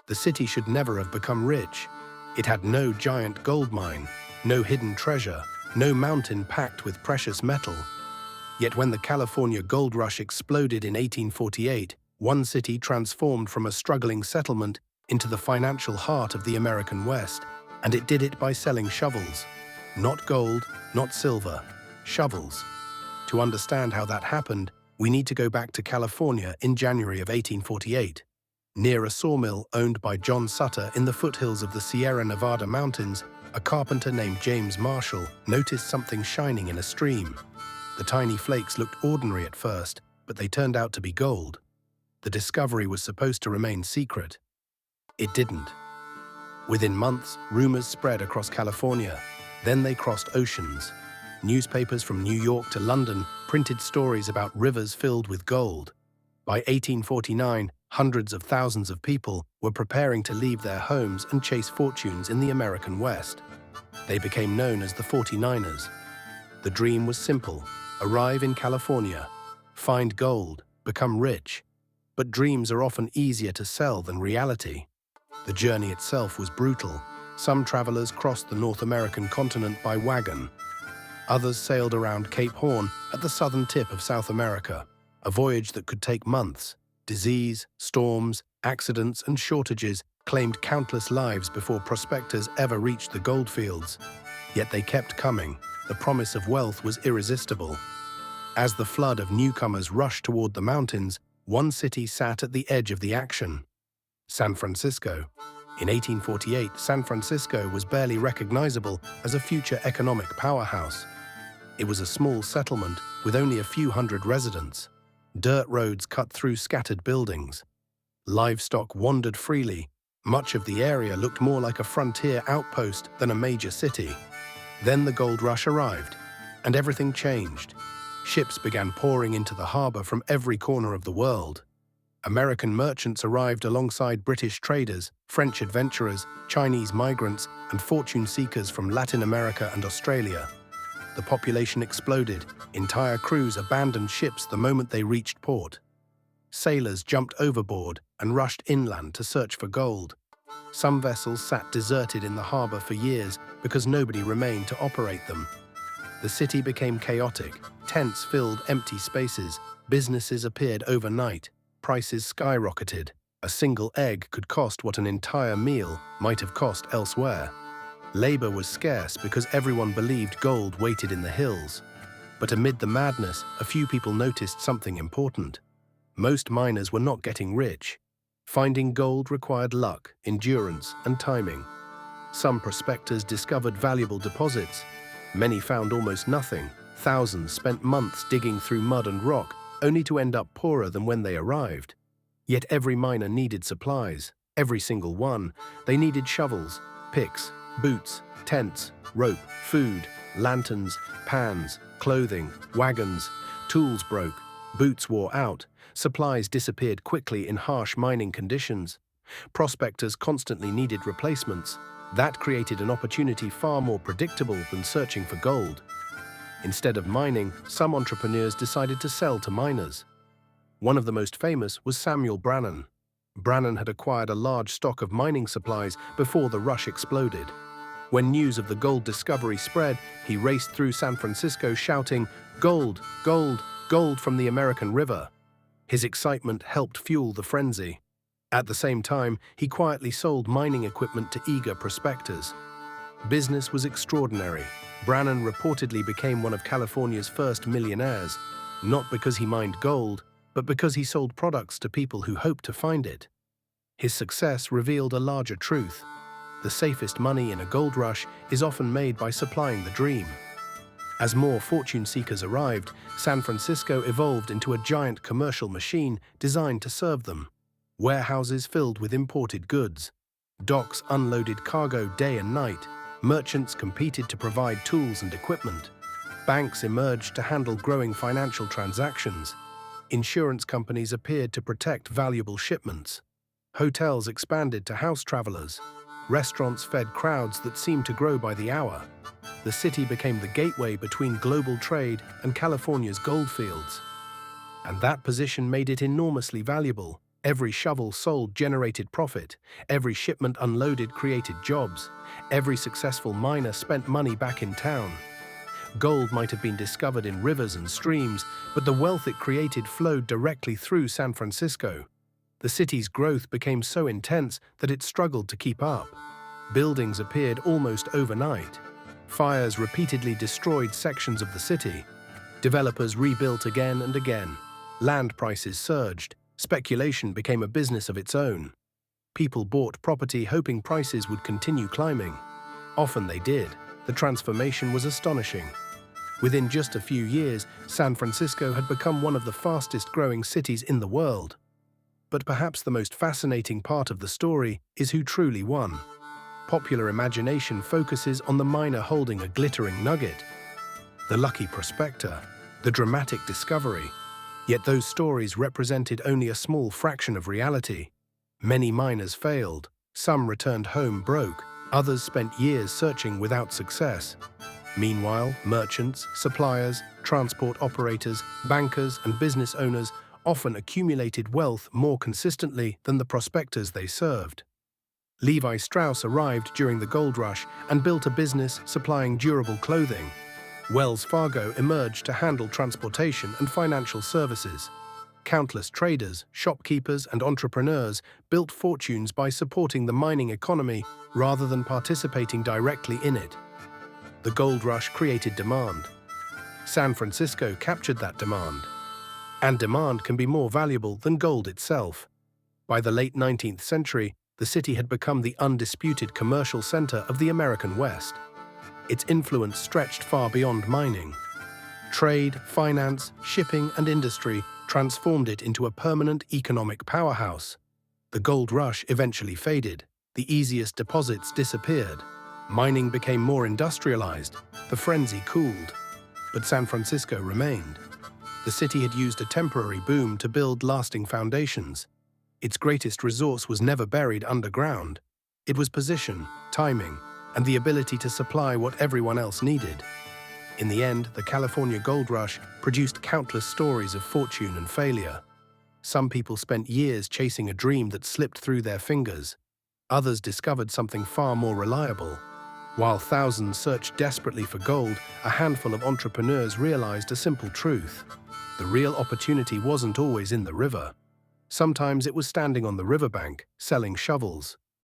The city should never have become rich. It had no giant gold mine, no hidden treasure, no mountain packed with precious metal. Yet when the California gold rush exploded in 1848, one city transformed from a struggling settlement into the financial heart of the American West, and it did it by selling shovels. Not gold, not silver, shovels. To understand how that happened, we need to go back to California in January of 1848. Near a sawmill owned by John Sutter in the foothills of the Sierra Nevada mountains, a carpenter named James Marshall noticed something shining in a stream. The tiny flakes looked ordinary at first, but they turned out to be gold. The discovery was supposed to remain secret. It didn't. Within months, rumors spread across California. Then they crossed oceans. Newspapers from New York to London printed stories about rivers filled with gold. By 1849, hundreds of thousands of people were preparing to leave their homes and chase fortunes in the American West. They became known as the 49ers. The dream was simple: arrive in California, find gold, become rich. But dreams are often easier to sell than reality. The journey itself was brutal. Some travelers crossed the North American continent by wagon. Others sailed around Cape Horn at the southern tip of South America, a voyage that could take months. Disease, storms, accidents, and shortages claimed countless lives before prospectors ever reached the goldfields. Yet they kept coming. The promise of wealth was irresistible. As the flood of newcomers rushed toward the mountains, one city sat at the edge of the action: San Francisco. In 1848, San Francisco was barely recognizable as a future economic powerhouse. It was a small settlement with only a few hundred residents. Dirt roads cut through scattered buildings. Livestock wandered freely. Much of the area looked more like a frontier outpost than a major city. Then the gold rush arrived, and everything changed. Ships began pouring into the harbor from every corner of the world. American merchants arrived alongside British traders, French adventurers, Chinese migrants, and fortune seekers from Latin America and Australia. The population exploded. Entire crews abandoned ships the moment they reached port. Sailors jumped overboard and rushed inland to search for gold. Some vessels sat deserted in the harbor for years because nobody remained to operate them. The city became chaotic. Tents filled empty spaces. Businesses appeared overnight. Prices skyrocketed. A single egg could cost what an entire meal might have cost elsewhere. Labor was scarce because everyone believed gold waited in the hills. But amid the madness, a few people noticed something important. Most miners were not getting rich. Finding gold required luck, endurance, and timing. Some prospectors discovered valuable deposits. Many found almost nothing. Thousands spent months digging through mud and rock, only to end up poorer than when they arrived. Yet every miner needed supplies. Every single one. They needed shovels, picks, boots, tents, rope, food, lanterns, pans, clothing, wagons. Tools broke, boots wore out, supplies disappeared quickly in harsh mining conditions. Prospectors constantly needed replacements. That created an opportunity far more predictable than searching for gold. Instead of mining, some entrepreneurs decided to sell to miners. One of the most famous was Samuel Brannan. Brannan had acquired a large stock of mining supplies before the rush exploded. When news of the gold discovery spread, he raced through San Francisco shouting, "Gold, gold, gold from the American River." His excitement helped fuel the frenzy. At the same time, he quietly sold mining equipment to eager prospectors. Business was extraordinary. Brannan reportedly became one of California's first millionaires, not because he mined gold, but because he sold products to people who hoped to find it. His success revealed a larger truth. The safest money in a gold rush is often made by supplying the dream. As more fortune seekers arrived, San Francisco evolved into a giant commercial machine designed to serve them. Warehouses filled with imported goods. Docks unloaded cargo day and night. Merchants competed to provide tools and equipment. Banks emerged to handle growing financial transactions. Insurance companies appeared to protect valuable shipments. Hotels expanded to house travelers. Restaurants fed crowds that seemed to grow by the hour. The city became the gateway between global trade and California's goldfields. And that position made it enormously valuable. Every shovel sold generated profit. Every shipment unloaded created jobs. Every successful miner spent money back in town. Gold might have been discovered in rivers and streams, but the wealth it created flowed directly through San Francisco. The city's growth became so intense that it struggled to keep up. Buildings appeared almost overnight. Fires repeatedly destroyed sections of the city. Developers rebuilt again and again. Land prices surged. Speculation became a business of its own. People bought property hoping prices would continue climbing. Often they did. The transformation was astonishing. Within just a few years, San Francisco had become one of the fastest-growing cities in the world. But perhaps the most fascinating part of the story is who truly won. Popular imagination focuses on the miner holding a glittering nugget, the lucky prospector, the dramatic discovery. Yet those stories represented only a small fraction of reality. Many miners failed. Some returned home broke. Others spent years searching without success. Meanwhile, merchants, suppliers, transport operators, bankers, and business owners often accumulated wealth more consistently than the prospectors they served. Levi Strauss arrived during the gold rush and built a business supplying durable clothing. Wells Fargo emerged to handle transportation and financial services. Countless traders, shopkeepers, and entrepreneurs built fortunes by supporting the mining economy rather than participating directly in it. The gold rush created demand. San Francisco captured that demand. And demand can be more valuable than gold itself. By the late 19th century, the city had become the undisputed commercial center of the American West. Its influence stretched far beyond mining. Trade, finance, shipping, and industry transformed it into a permanent economic powerhouse. The gold rush eventually faded. The easiest deposits disappeared. Mining became more industrialized. The frenzy cooled. But San Francisco remained. The city had used a temporary boom to build lasting foundations. Its greatest resource was never buried underground. It was position, timing, and the ability to supply what everyone else needed. In the end, the California gold rush produced countless stories of fortune and failure. Some people spent years chasing a dream that slipped through their fingers. Others discovered something far more reliable. While thousands searched desperately for gold, a handful of entrepreneurs realized a simple truth. The real opportunity wasn't always in the river. Sometimes it was standing on the riverbank, selling shovels.